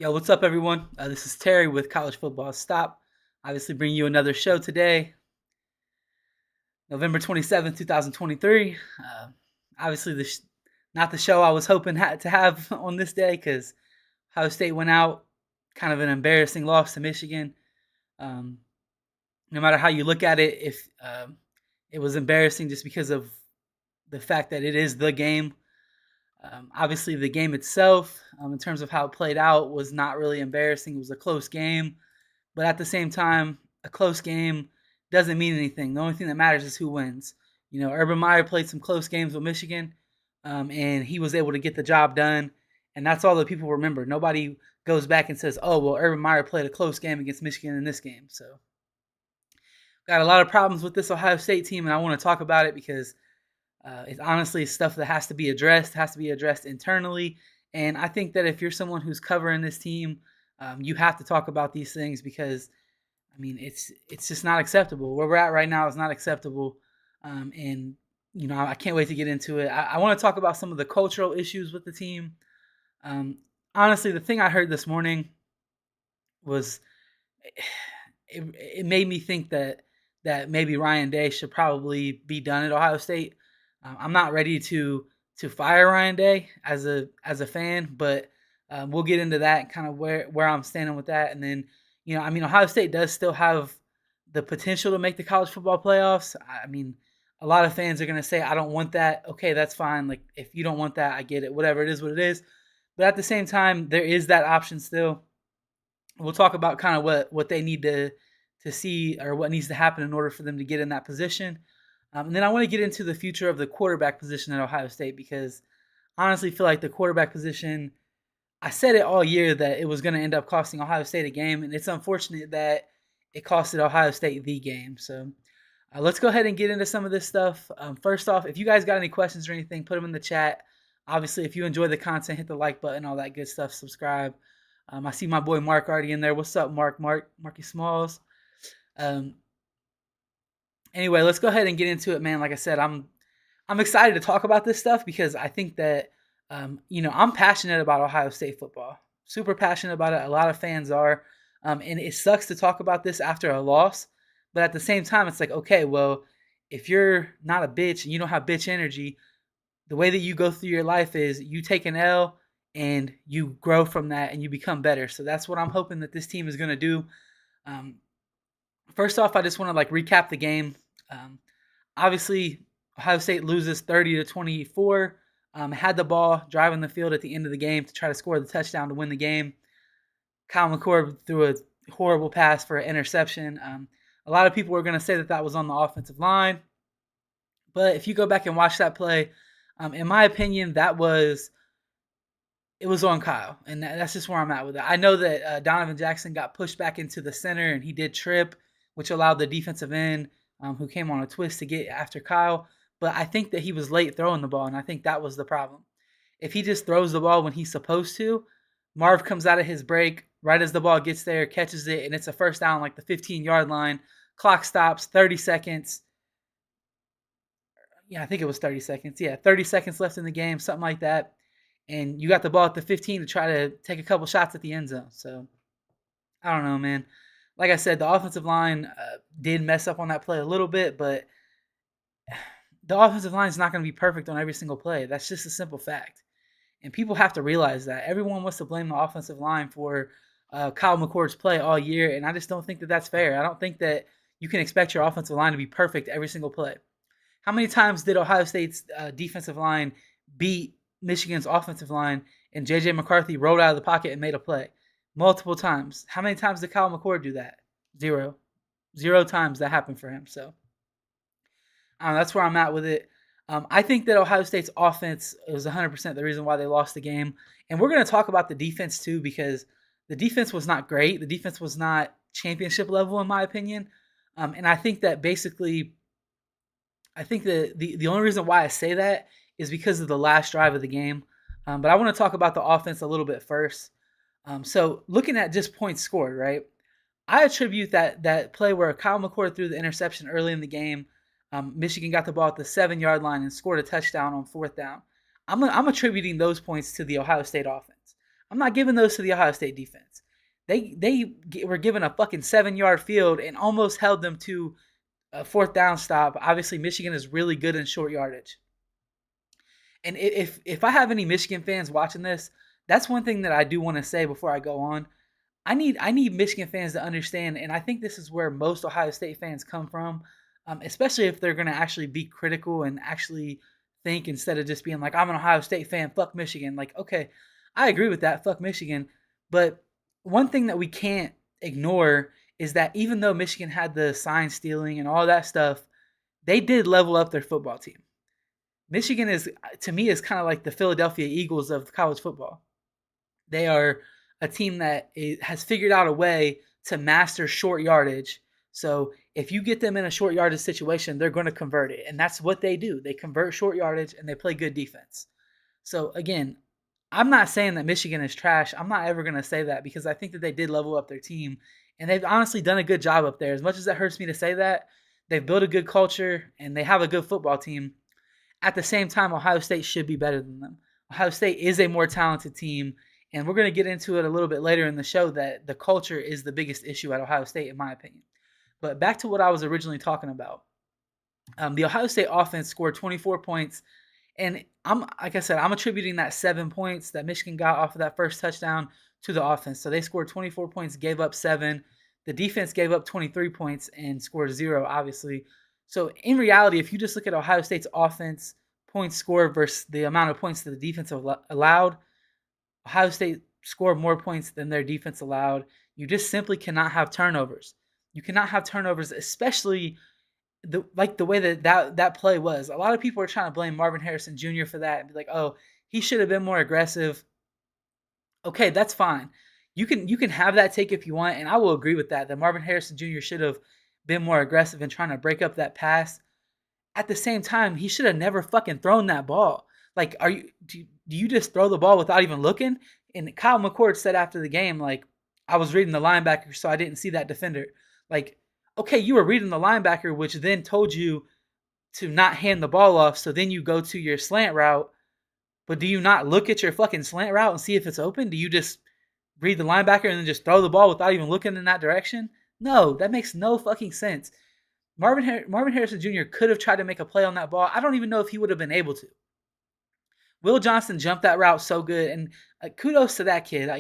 Yo, what's up, everyone? This is Terry with College Football Stop. Obviously, bringing you another show today, November 27th, 2023. Obviously, not the show I was hoping to have on this day because Ohio State went out, kind of an embarrassing loss to Michigan. Um, no matter how you look at it, if it was embarrassing just because of the fact that it is the game. Obviously, the game itself, in terms of how it played out, was not really embarrassing. It was a close game. But at the same time, a close game doesn't mean anything. The only thing that matters is who wins. Urban Meyer played some close games with Michigan, and he was able to get the job done. And that's all that people remember. Nobody goes back and says, "Oh, well, Urban Meyer played a close game against Michigan in this game." So, got a lot of problems with this Ohio State team, and I want to talk about it because it's honestly stuff that has to be addressed internally. And I think that if you're someone who's covering this team, you have to talk about these things because I mean, it's just not acceptable. Where we're at right now is not acceptable, and I can't wait to get into it. I want to talk about some of the cultural issues with the team. Um, Honestly, the thing I heard this morning was it made me think that maybe Ryan Day should probably be done at Ohio State. I'm not ready to fire Ryan Day as a fan, but we'll get into that kind of where I'm standing with that, and then I mean, Ohio State does still have the potential to make the college football playoffs. I mean, a lot of fans are going to say, I don't want that. Okay, that's fine. Like, if you don't want that, I get it. Whatever, it is what it is. But at the same time, there is that option still. We'll talk about kind of what they need to see or what needs to happen in order for them to get in that position. And then I want to get into the future of the quarterback position at Ohio State because I honestly feel like the quarterback position, I said it all year that it was going to end up costing Ohio State a game, and it's unfortunate that it costed Ohio State the game. So let's go ahead and get into some of this stuff. First off, if you guys got any questions or anything, put them in the chat. Obviously, if you enjoy the content, hit the like button, all that good stuff. Subscribe. I see my boy Mark already in there. What's up, Mark? Marky Smalls. Um, anyway, let's go ahead and get into it, man. Like I said, I'm excited to talk about this stuff because I think that I'm passionate about Ohio State football. Super passionate about it. A lot of fans are. And it sucks to talk about this after a loss. But at the same time, it's like, okay, well, if you're not a bitch and you don't have bitch energy, the way that you go through your life is you take an L and you grow from that and you become better. So that's what I'm hoping that this team is going to do. Um, First off, I just want to recap the game. Um, Obviously, Ohio State loses 30-24. Had the ball driving the field at the end of the game to try to score the touchdown to win the game. Kyle McCord threw a horrible pass for an interception. A lot of people were going to say that was on the offensive line. But if you go back and watch that play, in my opinion, it was on Kyle. And that's just where I'm at with it. I know that Donovan Jackson got pushed back into the center and he did trip, which allowed the defensive end who came on a twist to get after Kyle. But I think that he was late throwing the ball, and I think that was the problem. If he just throws the ball when he's supposed to, Marv comes out of his break right as the ball gets there, catches it, and it's a first down like the 15-yard line. Clock stops, 30 seconds. Yeah, I think it was 30 seconds. Yeah, 30 seconds left in the game, something like that. And you got the ball at the 15 to try to take a couple shots at the end zone. So, I don't know, man. Like I said, the offensive line did mess up on that play a little bit, but the offensive line is not going to be perfect on every single play. That's just a simple fact. And people have to realize that. Everyone wants to blame the offensive line for Kyle McCord's play all year, and I just don't think that that's fair. I don't think that you can expect your offensive line to be perfect every single play. How many times did Ohio State's defensive line beat Michigan's offensive line and J.J. McCarthy rolled out of the pocket and made a play? Multiple times. How many times did Kyle McCord do that? Zero. Zero times that happened for him. So that's where I'm at with it. I think that Ohio State's offense was 100% the reason why they lost the game. And we're going to talk about the defense too because the defense was not great. The defense was not championship level in my opinion. And I think that basically, I think that the only reason why I say that is because of the last drive of the game. But I want to talk about the offense a little bit first. So looking at just points scored, right? I attribute that play where Kyle McCord threw the interception early in the game. Michigan got the ball at the 7-yard line and scored a touchdown on fourth down. I'm attributing those points to the Ohio State offense. I'm not giving those to the Ohio State defense. Were given a fucking 7-yard field and almost held them to a fourth down stop. Obviously, Michigan is really good in short yardage. And if I have any Michigan fans watching this, that's one thing that I do want to say before I go on. I need Michigan fans to understand, and I think this is where most Ohio State fans come from, especially if they're going to actually be critical and actually think instead of just being like, I'm an Ohio State fan, fuck Michigan. Like, okay, I agree with that, fuck Michigan. But one thing that we can't ignore is that even though Michigan had the sign stealing and all that stuff, they did level up their football team. Michigan is, to me, is kind of like the Philadelphia Eagles of college football. They are a team that has figured out a way to master short yardage. So if you get them in a short yardage situation, they're going to convert it. And that's what they do. They convert short yardage and they play good defense. So again, I'm not saying that Michigan is trash. I'm not ever going to say that because I think that they did level up their team. And they've honestly done a good job up there. As much as it hurts me to say that, they've built a good culture and they have a good football team. At the same time, Ohio State should be better than them. Ohio State is a more talented team, and we're going to get into it a little bit later in the show that the culture is the biggest issue at Ohio State, in my opinion. But back to what I was originally talking about. The Ohio State offense scored 24 points, and like I said, I'm attributing that 7 points that Michigan got off of that first touchdown to the offense. So they scored 24 points, gave up 7. The defense gave up 23 points and scored 0, obviously. So in reality, if you just look at Ohio State's offense points scored versus the amount of points that the defense allowed, Ohio State scored more points than their defense allowed. You just simply cannot have turnovers. You cannot have turnovers, especially the way that play was. A lot of people are trying to blame Marvin Harrison Jr. for that and be like, oh, he should have been more aggressive. Okay, that's fine. You can have that take if you want, and I will agree with that. That Marvin Harrison Jr. should have been more aggressive in trying to break up that pass. At the same time, he should have never fucking thrown that ball. Like, do you just throw the ball without even looking? And Kyle McCord said after the game, like, I was reading the linebacker, so I didn't see that defender. Like, okay, you were reading the linebacker, which then told you to not hand the ball off, so then you go to your slant route. But do you not look at your fucking slant route and see if it's open? Do you just read the linebacker and then just throw the ball without even looking in that direction? No, that makes no fucking sense. Marvin Harrison Jr. could have tried to make a play on that ball. I don't even know if he would have been able to. Will Johnson jumped that route so good, and kudos to that kid.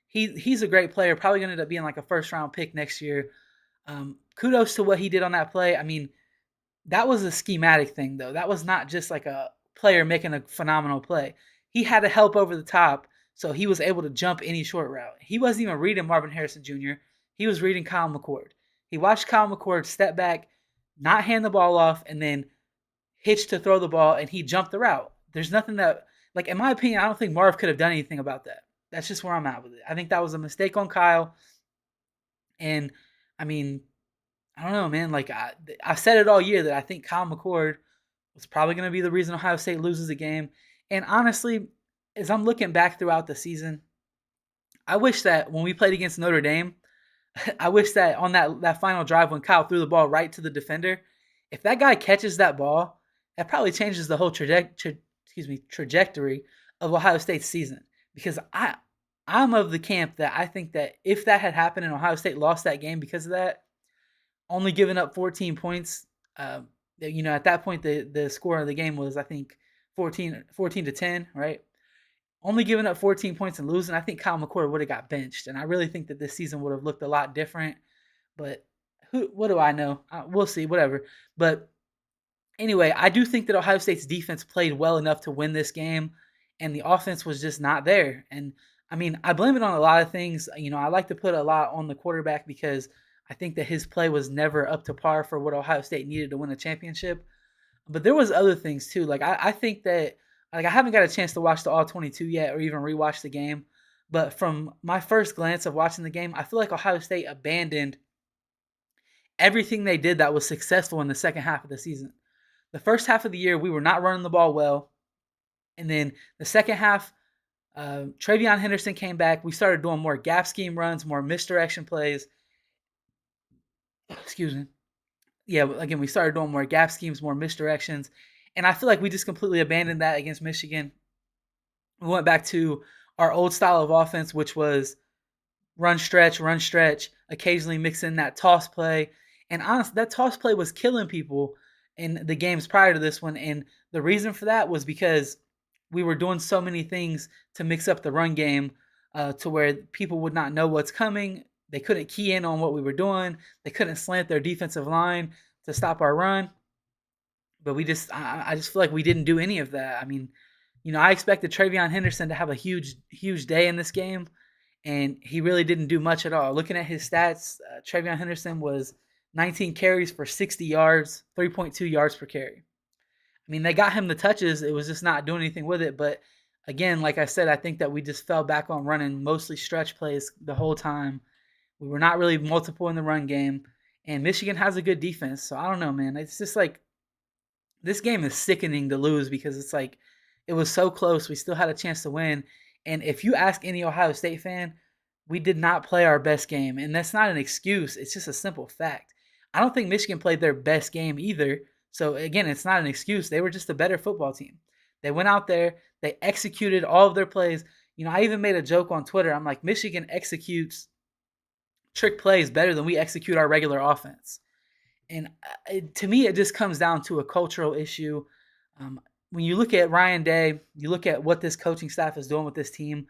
He's a great player. Probably going to end up being like a first-round pick next year. Kudos to what he did on that play. I mean, that was a schematic thing, though. That was not just like a player making a phenomenal play. He had to help over the top, so he was able to jump any short route. He wasn't even reading Marvin Harrison Jr. He was reading Kyle McCord. He watched Kyle McCord step back, not hand the ball off, and then hitch to throw the ball, and he jumped the route. There's nothing that, like, in my opinion, I don't think Marv could have done anything about that. That's just where I'm at with it. I think that was a mistake on Kyle. And, I mean, I don't know, man. Like, I've said it all year that I think Kyle McCord was probably going to be the reason Ohio State loses the game. And honestly, as I'm looking back throughout the season, I wish that when we played against Notre Dame, I wish that on that final drive when Kyle threw the ball right to the defender, if that guy catches that ball, that probably changes the whole trajectory of Ohio State's season. Because I'm of the camp that I think that if that had happened and Ohio State lost that game because of that, only giving up 14 points, at that point the score of the game was, I think, 14 to 10, right? Only giving up 14 points and losing, I think Kyle McCord would have got benched. And I really think that this season would have looked a lot different. But what do I know? We'll see, whatever. But anyway, I do think that Ohio State's defense played well enough to win this game. And the offense was just not there. And, I mean, I blame it on a lot of things. I like to put a lot on the quarterback because I think that his play was never up to par for what Ohio State needed to win a championship. But there was other things, too. Like, I think that, like, I haven't got a chance to watch the All-22 yet or even rewatch the game. But from my first glance of watching the game, I feel like Ohio State abandoned everything they did that was successful in the second half of the season. The first half of the year, we were not running the ball well. And then the second half, Travion Henderson came back. We started doing more gap scheme runs, more misdirection plays. Excuse me. Yeah, again, we started doing more gap schemes, more misdirections. And I feel like we just completely abandoned that against Michigan. We went back to our old style of offense, which was run stretch, occasionally mix in that toss play. And honestly, that toss play was killing people in the games prior to this one. And the reason for that was because we were doing so many things to mix up the run game to where people would not know what's coming. They couldn't key in on what we were doing. They couldn't slant their defensive line to stop our run. But I just feel like we didn't do any of that. I mean, I expected Travion Henderson to have a huge day in this game, and he really didn't do much at all. Looking at his stats, Travion Henderson was 19 carries for 60 yards, 3.2 yards per carry. I mean, they got him the touches. It was just not doing anything with it. But again, like I said, I think that we just fell back on running mostly stretch plays the whole time. We were not really multiple in the run game. And Michigan has a good defense. So I don't know, man. It's just like this game is sickening to lose because it's like it was so close. We still had a chance to win. And if you ask any Ohio State fan, we did not play our best game. And that's not an excuse. It's just a simple fact. I don't think Michigan played their best game either. So, again, it's not an excuse. They were just a better football team. They went out there. They executed all of their plays. I even made a joke on Twitter. I'm like, Michigan executes trick plays better than we execute our regular offense. And to me, it just comes down to a cultural issue. When you look at Ryan Day, you look at what this coaching staff is doing with this team,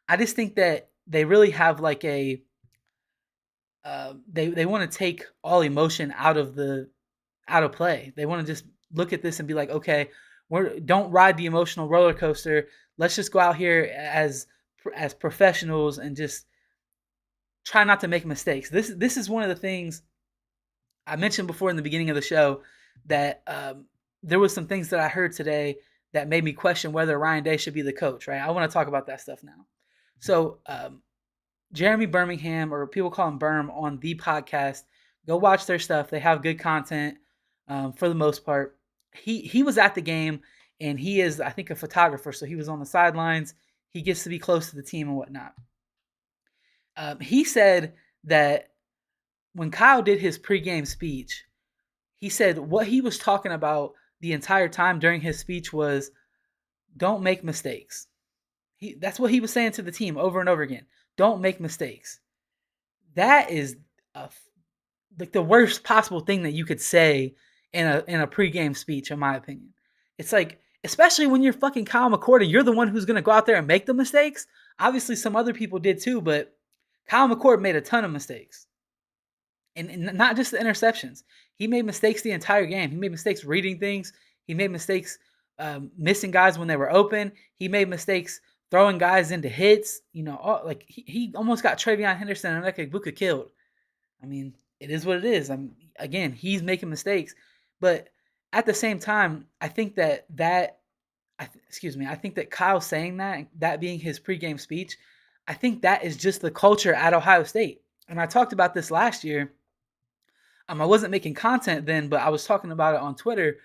I just think that they really have like they want to take all emotion out of play. They want to just look at this and be like, okay, don't ride the emotional roller coaster. Let's just go out here as professionals and just try not to make mistakes. This is one of the things I mentioned before in the beginning of the show that there was some things that I heard today that made me question whether Ryan Day should be the coach, right? I want to talk about that stuff now. So Jeremy Birmingham, or people call him Berm, on the podcast, go watch their stuff. They have good content for the most part. He was at the game, and he is, I think, a photographer, so he was on the sidelines. He gets to be close to the team and whatnot. He said that when Kyle did his pregame speech, he said what he was talking about the entire time during his speech was, don't make mistakes. That's what he was saying to the team over and over again. Don't make mistakes. That is like the worst possible thing that you could say in a pregame speech, in my opinion. It's like, especially when you're fucking Kyle McCord and you're the one who's going to go out there and make the mistakes. Obviously, some other people did too, but Kyle McCord made a ton of mistakes. And not just the interceptions. He made mistakes the entire game. He made mistakes reading things. He made mistakes missing guys when they were open. He made mistakes throwing guys into hits. He almost got Travion Henderson and Buka killed. I mean, it is what it is. Again, he's making mistakes. But at the same time, I think that Kyle saying that being his pregame speech, I think that is just the culture at Ohio State. And I talked about this last year. I wasn't making content then, but I was talking about it on Twitter,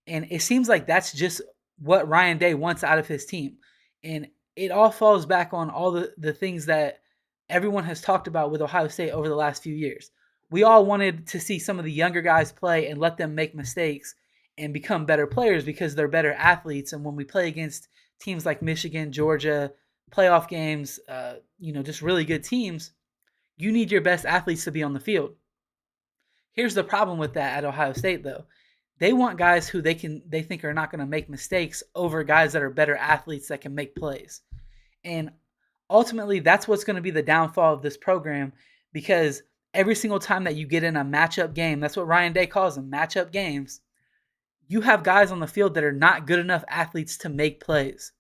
and it seems like that's just what Ryan Day wants out of his team. And it all falls back on all the things that everyone has talked about with Ohio State over the last few years. We all wanted to see some of the younger guys play and let them make mistakes and become better players because they're better athletes. And when we play against teams like Michigan, Georgia, playoff games, just really good teams, you need your best athletes to be on the field. Here's the problem with that at Ohio State, though. They want guys who they think are not going to make mistakes over guys that are better athletes that can make plays. And ultimately, that's what's going to be the downfall of this program, because every single time that you get in a matchup game, that's what Ryan Day calls them, matchup games, you have guys on the field that are not good enough athletes to make plays.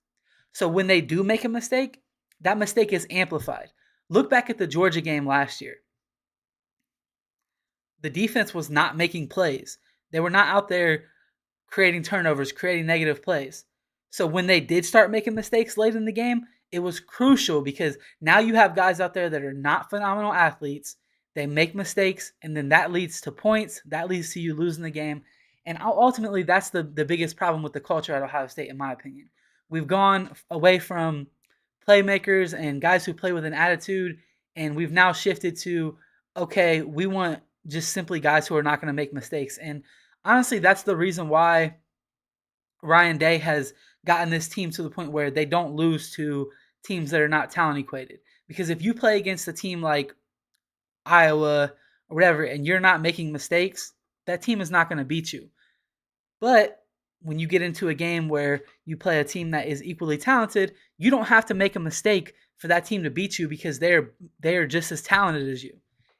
So when they do make a mistake, that mistake is amplified. Look back at the Georgia game last year. The defense was not making plays. They were not out there creating turnovers, creating negative plays. So when they did start making mistakes late in the game, it was crucial because now you have guys out there that are not phenomenal athletes. They make mistakes, and then that leads to points. That leads to you losing the game. And ultimately, that's the biggest problem with the culture at Ohio State, in my opinion. We've gone away from playmakers and guys who play with an attitude, and we've now shifted to, okay, we want just simply guys who are not going to make mistakes. And honestly, that's the reason why Ryan Day has gotten this team to the point where they don't lose to teams that are not talent equated. Because if you play against a team like Iowa or whatever, and you're not making mistakes, that team is not going to beat you. But when you get into a game where you play a team that is equally talented, you don't have to make a mistake for that team to beat you because they are just as talented as you.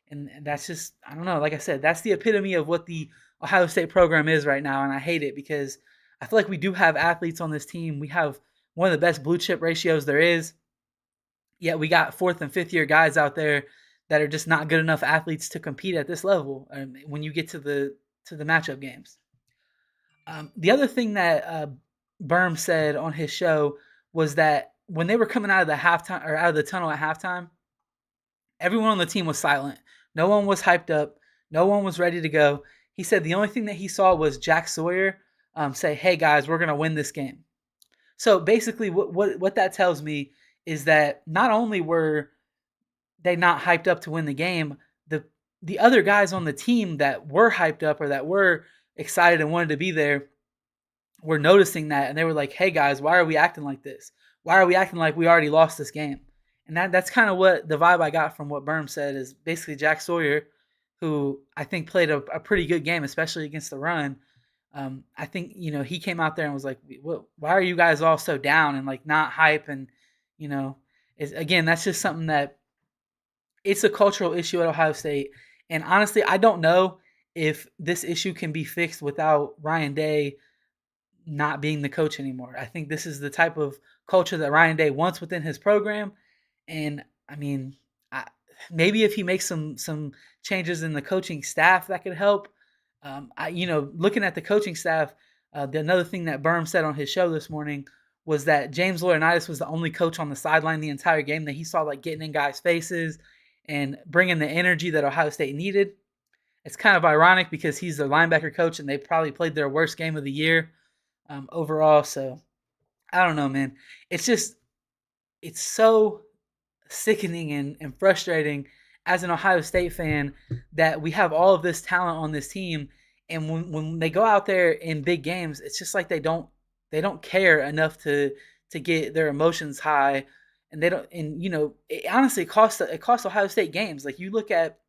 And that's just, I don't know, like I said, that's the epitome of what the Ohio State program is right now, and I hate it because I feel like we do have athletes on this team. We have one of the best blue chip ratios there is. Yet we got fourth and fifth year guys out there that are just not good enough athletes to compete at this level when you get to the matchup games. The other thing that Berm said on his show was that when they were coming out of the halftime or out of the tunnel at halftime, everyone on the team was silent. No one was hyped up. No one was ready to go. He said the only thing that he saw was Jack Sawyer say, "Hey guys, we're gonna win this game." So basically, what that tells me is that not only were they not hyped up to win the game, the other guys on the team that were hyped up or that were excited and wanted to be there were noticing that, and they were like, "Hey guys, why are we acting like this? Why are we acting like we already lost this game?" And that's kind of what the vibe I got from what Berm said is basically Jack Sawyer, who I think played a pretty good game, especially against the run. I think he came out there and was like, "Why are you guys all so down and like not hype?" And you know, again, that's just something that it's a cultural issue at Ohio State. And honestly, I don't know if this issue can be fixed without Ryan Day not being the coach anymore. I think this is the type of culture that Ryan Day wants within his program. And I mean, maybe if he makes some changes in the coaching staff, that could help. Looking at the coaching staff, another thing that Berm said on his show this morning was that James Laurinaitis was the only coach on the sideline the entire game that he saw like getting in guys' faces and bringing the energy that Ohio State needed. It's kind of ironic because he's the linebacker coach and they probably played their worst game of the year overall. So I don't know, man. It's so sickening and frustrating as an Ohio State fan that we have all of this talent on this team, and when they go out there in big games, it's just like they don't care enough to get their emotions high, and they don't. And it honestly costs Ohio State games. Like you look at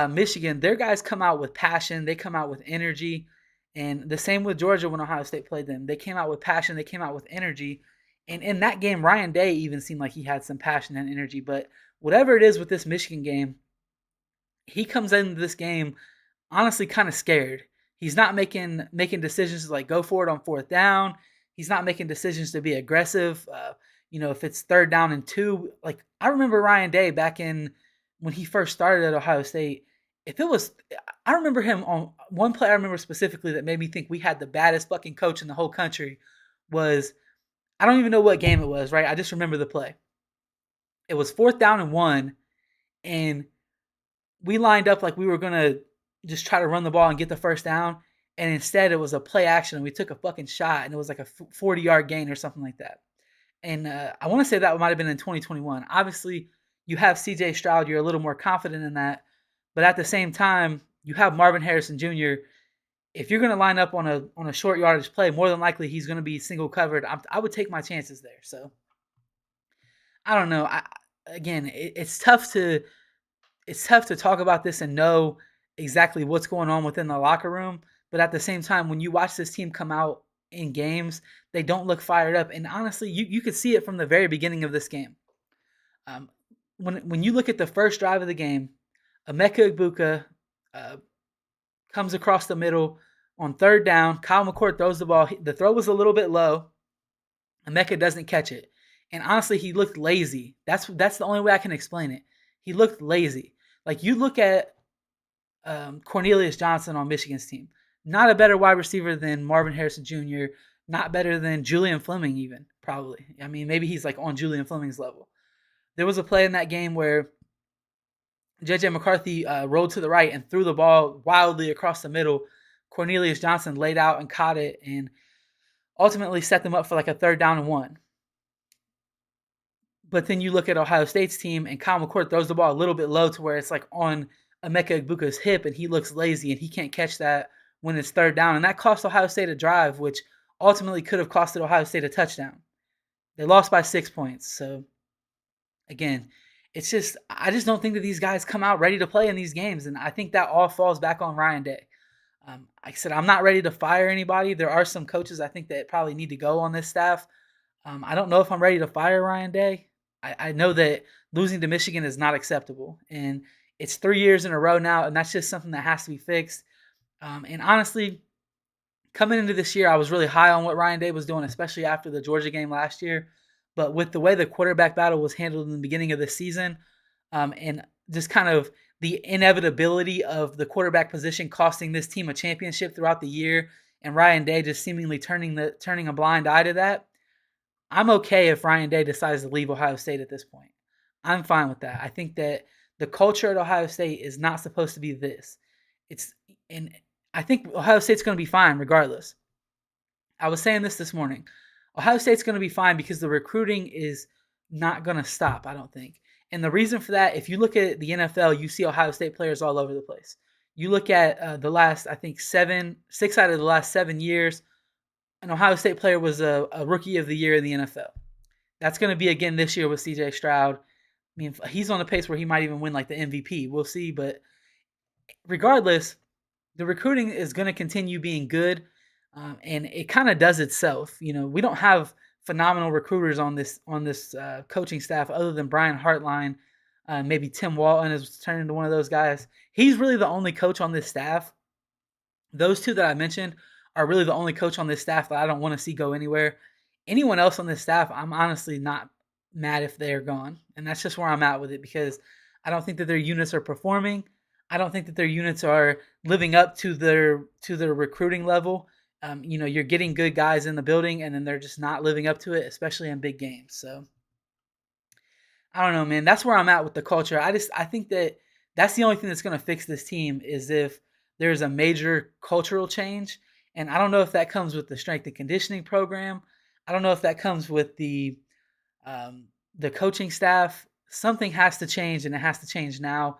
Michigan, their guys come out with passion, they come out with energy, and the same with Georgia when Ohio State played them. They came out with passion, they came out with energy. And in that game, Ryan Day even seemed like he had some passion and energy. But whatever it is with this Michigan game, he comes into this game honestly kind of scared. He's not making decisions to like go for it on fourth down. He's not making decisions to be aggressive. If it's third down and 2, like I remember Ryan Day back in when he first started at Ohio State. I remember him on one play. I remember specifically that made me think we had the baddest fucking coach in the whole country. Was I don't even know what game it was, right? I just remember the play. It was fourth down and 1, and we lined up like we were going to just try to run the ball and get the first down, and instead it was a play action, and we took a fucking shot, and it was like a 40-yard gain or something like that. And I want to say that might have been in 2021. Obviously, you have C.J. Stroud. You're a little more confident in that. But at the same time, you have Marvin Harrison Jr., if you're going to line up on a short yardage play, more than likely he's going to be single covered. I would take my chances there. So I don't know. It's tough to talk about this and know exactly what's going on within the locker room. But at the same time, when you watch this team come out in games, they don't look fired up. And honestly, you could see it from the very beginning of this game. When you look at the first drive of the game, Emeka Egbuka comes across the middle on third down. Kyle McCord throws the ball. The throw was a little bit low. Emeka doesn't catch it. And honestly, he looked lazy. That's the only way I can explain it. He looked lazy. Like you look at Cornelius Johnson on Michigan's team. Not a better wide receiver than Marvin Harrison Jr. Not better than Julian Fleming even, probably. I mean, maybe he's like on Julian Fleming's level. There was a play in that game where J.J. McCarthy rolled to the right and threw the ball wildly across the middle. Cornelius Johnson laid out and caught it and ultimately set them up for like a third down and 1. But then you look at Ohio State's team and Kyle McCord throws the ball a little bit low to where it's like on Emeka Egbuka's hip and he looks lazy and he can't catch that when it's third down. And that cost Ohio State a drive, which ultimately could have costed Ohio State a touchdown. They lost by 6 points. So again, it's just I just don't think that these guys come out ready to play in these games, and I think that all falls back on Ryan Day. Like I said, I'm not ready to fire anybody. There are some coaches I think that probably need to go on this staff. I don't know if I'm ready to fire Ryan Day. I know that losing to Michigan is not acceptable, and it's 3 years in a row now, and that's just something that has to be fixed. And honestly, coming into this year, I was really high on what Ryan Day was doing, especially after the Georgia game last year. But with the way the quarterback battle was handled in the beginning of the season, and just kind of the inevitability of the quarterback position costing this team a championship throughout the year, and Ryan Day just seemingly turning a blind eye to that, I'm okay if Ryan Day decides to leave Ohio State at this point. I'm fine with that. I think that the culture at Ohio State is not supposed to be this. It's and I think Ohio State's going to be fine regardless. I was saying this morning. Ohio State's going to be fine because the recruiting is not going to stop, I don't think. And the reason for that, if you look at the NFL, you see Ohio State players all over the place. You look at the last, I think, 6 out of the last 7 years, an Ohio State player was a rookie of the year in the NFL. That's going to be again this year with CJ Stroud. I mean, he's on a pace where he might even win like the MVP. We'll see. But regardless, the recruiting is going to continue being good. And it kind of does itself. You know, we don't have phenomenal recruiters on this coaching staff other than Brian Hartline. Maybe Tim Walton has turned into one of those guys. He's really the only coach on this staff. Those two that I mentioned are really the only coach on this staff that I don't want to see go anywhere. Anyone else on this staff, I'm honestly not mad if they're gone. And that's just where I'm at with it because I don't think that their units are performing. I don't think that their units are living up to their recruiting level. You're getting good guys in the building, and then they're just not living up to it, especially in big games. So I don't know, man. That's where I'm at with the culture. I think that that's the only thing that's going to fix this team is if there's a major cultural change. And I don't know if that comes with the strength and conditioning program. I don't know if that comes with the coaching staff. Something has to change, and it has to change now.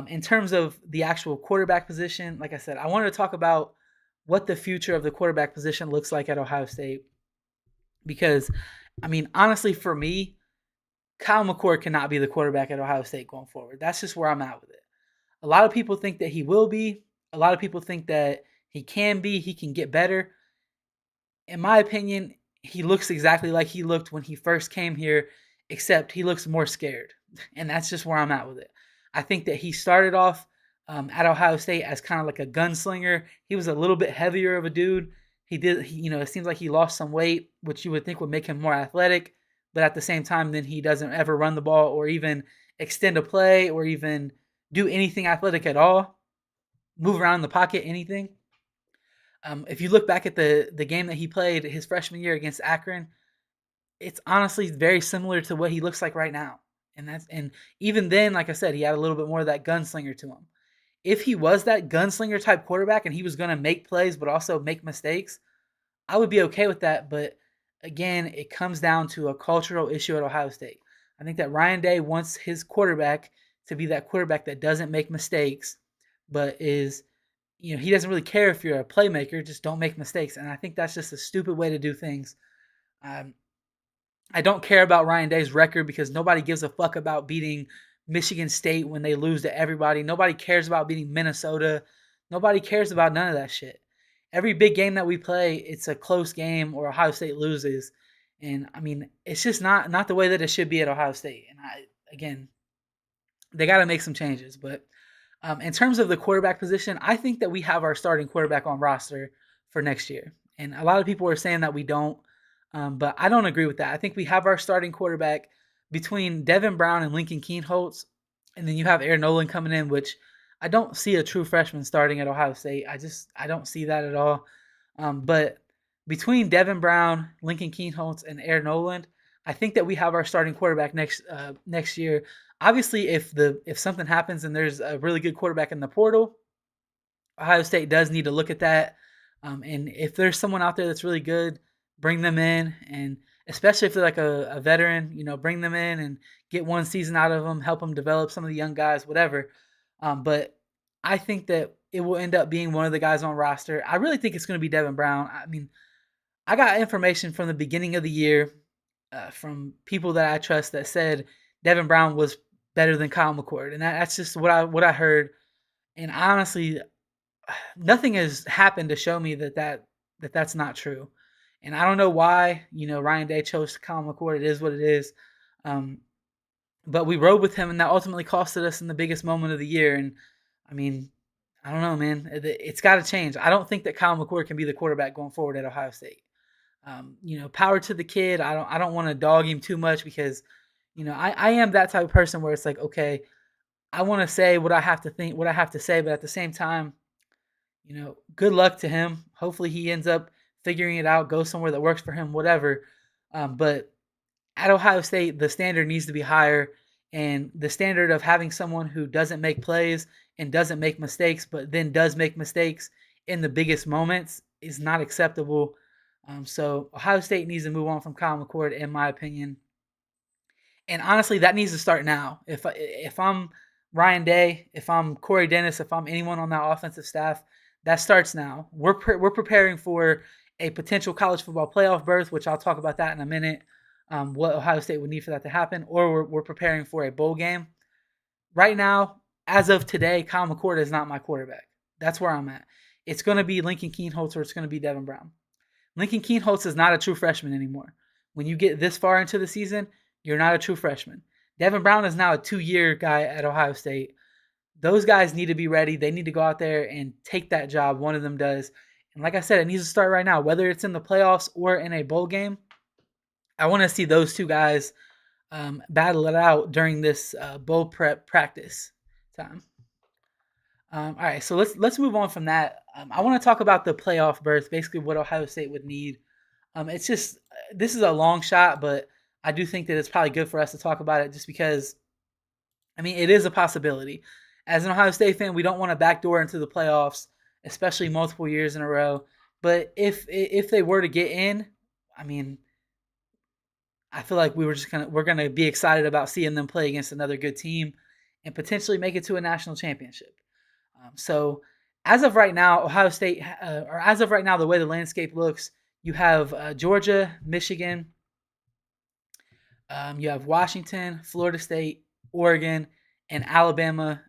In terms of the actual quarterback position, like I said, I wanted to talk about what the future of the quarterback position looks like at Ohio State. Because, I mean, honestly, for me, Kyle McCord cannot be the quarterback at Ohio State going forward. That's just where I'm at with it. A lot of people think that he will be. A lot of people think that he can be. He can get better. In my opinion, he looks exactly like he looked when he first came here, except he looks more scared. And that's just where I'm at with it. I think that he started off at Ohio State as kind of like a gunslinger. He was a little bit heavier of a dude. It seems like he lost some weight, which you would think would make him more athletic. But at the same time, then he doesn't ever run the ball or even extend a play or even do anything athletic at all. Move around in the pocket, anything. If you look back at the game that he played his freshman year against Akron, it's honestly very similar to what he looks like right now. And even then, like I said, he had a little bit more of that gunslinger to him. If he was that gunslinger type quarterback and he was going to make plays but also make mistakes, I would be okay with that. But again, it comes down to a cultural issue at Ohio State. I think that Ryan Day wants his quarterback to be that quarterback that doesn't make mistakes, but he doesn't really care if you're a playmaker, just don't make mistakes. And I think that's just a stupid way to do things. I don't care about Ryan Day's record because nobody gives a fuck about beating Michigan State when they lose to everybody. Nobody cares about beating Minnesota. Nobody cares about none of that shit. Every big game that we play, it's a close game or Ohio State loses. And, I mean, it's just not the way that it should be at Ohio State. And, again, they got to make some changes. But in terms of the quarterback position, I think that we have our starting quarterback on roster for next year. And a lot of people are saying that we don't. But I don't agree with that. I think we have our starting quarterback between Devin Brown and Lincoln Kienholz. And then you have Aaron Nolan coming in, which I don't see a true freshman starting at Ohio State. I don't see that at all. But between Devin Brown, Lincoln Kienholz, and Aaron Nolan, I think that we have our starting quarterback next year. Obviously, if something happens and there's a really good quarterback in the portal, Ohio State does need to look at that. And if there's someone out there that's really good, bring them in, and especially if they're like a veteran, bring them in and get one season out of them, help them develop some of the young guys, whatever. But I think that it will end up being one of the guys on roster. I really think it's going to be Devin Brown. I mean, I got information from the beginning of the year from people that I trust that said Devin Brown was better than Kyle McCord, and that's just what I heard. And honestly, nothing has happened to show me that's not true. And I don't know why Ryan Day chose Kyle McCord. It is what it is. Um, but we rode with him, and that ultimately costed us in the biggest moment of the year. And I mean, I don't know, man. It's got to change. I don't think that Kyle McCord can be the quarterback going forward at Ohio State. Power to the kid. I don't want to dog him too much because, I am that type of person where it's like, okay, I want to say what I have to think, what I have to say, but at the same time, good luck to him. Hopefully he ends up figuring it out, go somewhere that works for him, whatever. But at Ohio State, the standard needs to be higher. And the standard of having someone who doesn't make plays and doesn't make mistakes, but then does make mistakes in the biggest moments is not acceptable. So Ohio State needs to move on from Kyle McCord, in my opinion. And honestly, that needs to start now. If I'm Ryan Day, if I'm Corey Dennis, if I'm anyone on that offensive staff, that starts now. We're preparing for a potential college football playoff berth, which I'll talk about that in a minute. What Ohio State would need for that to happen, or we're preparing for a bowl game. Right now, as of today, Kyle McCord is not my quarterback. That's where I'm at. It's going to be Lincoln Keenholz or it's going to be Devin Brown. Lincoln Keenholz is not a true freshman anymore. When you get this far into the season, you're not a true freshman. Devin Brown is now a 2-year guy at Ohio State. Those guys need to be ready. They need to go out there and take that job. One of them does. And like I said, it needs to start right now, whether it's in the playoffs or in a bowl game. I want to see those two guys battle it out during this bowl prep practice time. All right, so let's move on from that. I want to talk about the playoff berth, basically what Ohio State would need. It's just this is a long shot, but I do think that it's probably good for us to talk about it just because, I mean, it is a possibility. As an Ohio State fan, we don't want to backdoor into the playoffs, especially multiple years in a row. But if they were to get in, I mean, I feel like we're gonna be excited about seeing them play against another good team and potentially make it to a national championship. So as of right now, Ohio State, or as of right now, the way the landscape looks, you have Georgia, Michigan, you have Washington, Florida State, Oregon, and Alabama,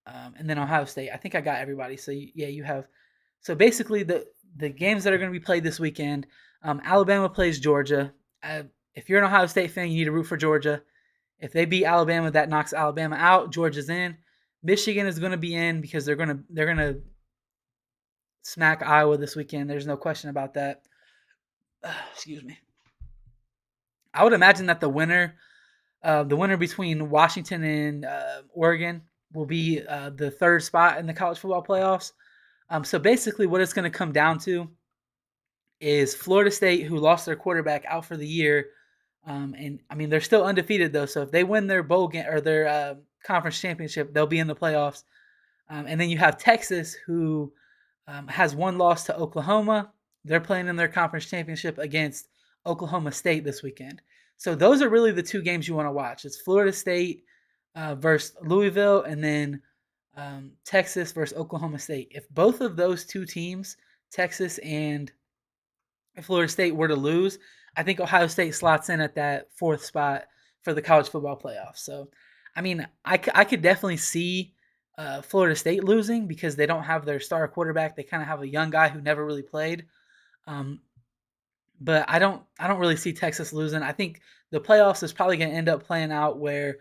and then Ohio State. I think I got everybody. So yeah, you have. So basically, the games that are going to be played this weekend, Alabama plays Georgia. If you're an Ohio State fan, you need to root for Georgia. If they beat Alabama, that knocks Alabama out. Georgia's in. Michigan is going to be in because they're gonna smack Iowa this weekend. There's no question about that. Excuse me. I would imagine that the winner between Washington and Oregon will be the third spot in the college football playoffs. So basically, what it's going to come down to is Florida State, who lost their quarterback out for the year, and I mean they're still undefeated though. So if they win their bowl game or their conference championship, they'll be in the playoffs. And then you have Texas, who has one loss to Oklahoma. They're playing in their conference championship against Oklahoma State this weekend. So those are really the two games you want to watch. It's Florida State versus Louisville, and then Texas versus Oklahoma State. If both of those two teams, Texas and Florida State, were to lose, I think Ohio State slots in at that fourth spot for the college football playoffs. So, I mean, I could definitely see Florida State losing because they don't have their star quarterback. They kind of have a young guy who never really played. But I don't really see Texas losing. I think the playoffs is probably going to end up playing out where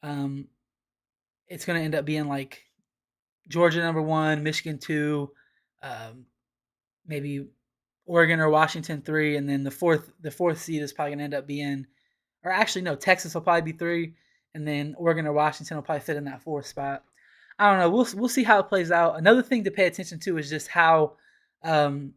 it's going to end up being like Georgia number 1, Michigan 2, maybe Oregon or Washington 3, and then the fourth seed is probably going to end up being, or actually no, Texas will probably be 3, and then Oregon or Washington will probably fit in that 4th spot. I don't know. We'll see how it plays out. Another thing to pay attention to is just how the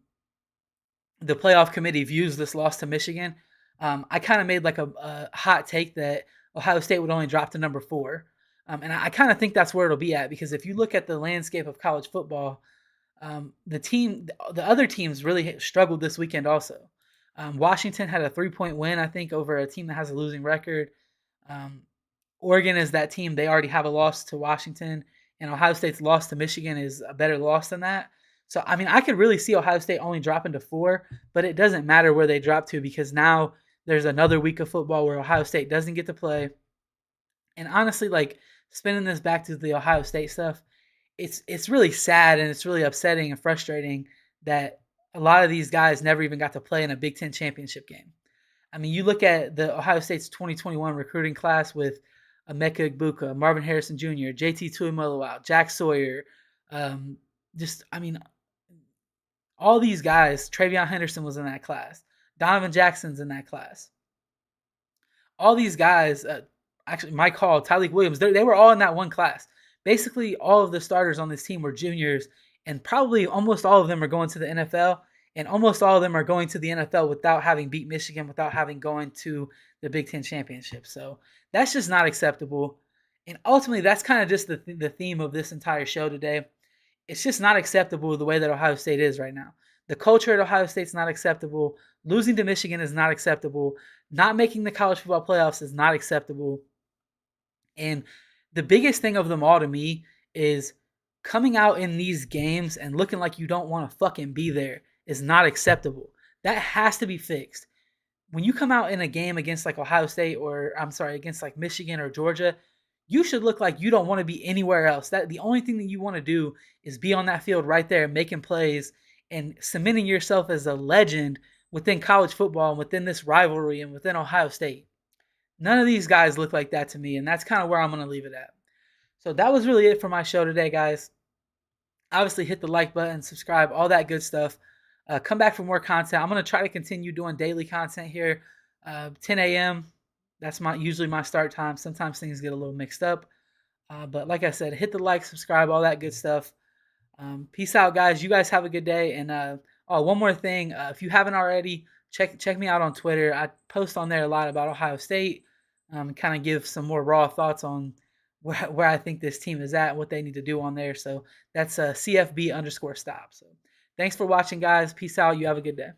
playoff committee views this loss to Michigan. I kind of made like a hot take that Ohio State would only drop to number 4. And I kind of think that's where it'll be at because if you look at the landscape of college football, the other teams really struggled this weekend also. Washington had a 3-point win, I think, over a team that has a losing record. Oregon is that team. They already have a loss to Washington, and Ohio State's loss to Michigan is a better loss than that. So, I mean, I could really see Ohio State only dropping to 4, but it doesn't matter where they drop to because now there's another week of football where Ohio State doesn't get to play. And honestly, like spinning this back to the Ohio State stuff, it's really sad and it's really upsetting and frustrating that a lot of these guys never even got to play in a Big Ten championship game. I mean, you look at the Ohio State's 2021 recruiting class with Emeka Egbuka, Marvin Harrison Jr., JT Tuimoloau, Jack Sawyer, um, just I mean, all these guys. Travion Henderson was in that class. Donovan Jackson's in that class. All these guys, actually Mike Hall, Tyleek Williams, they were all in that one class. Basically, all of the starters on this team were juniors, and probably almost all of them are going to the NFL, and almost all of them are going to the NFL without having beat Michigan, without having going to the Big Ten championship. So that's just not acceptable. And ultimately, that's kind of just the theme of this entire show today. It's just not acceptable the way that Ohio State is right now. The culture at Ohio State is not acceptable. Losing to Michigan is not acceptable. Not making the college football playoffs is not acceptable. And the biggest thing of them all to me is coming out in these games and looking like you don't want to fucking be there is not acceptable. That has to be fixed. When you come out in a game against like Ohio State or I'm sorry, against like Michigan or Georgia, you should look like you don't want to be anywhere else. That the only thing that you want to do is be on that field right there making plays and cementing yourself as a legend within college football and within this rivalry and within Ohio State. None of these guys look like that to me, and that's kind of where I'm going to leave it at. So that was really it for my show today, guys. Obviously, hit the like button, subscribe, all that good stuff. Come back for more content. I'm going to try to continue doing daily content here. 10 a.m. That's usually my start time. Sometimes things get a little mixed up. But like I said, hit the like, subscribe, all that good stuff. Peace out, guys. You guys have a good day. And one more thing. If you haven't already, check me out on Twitter. I post on there a lot about Ohio State. Kind of give some more raw thoughts on where I think this team is at, what they need to do on there. So that's CFB_stop. So thanks for watching, guys. Peace out. You have a good day.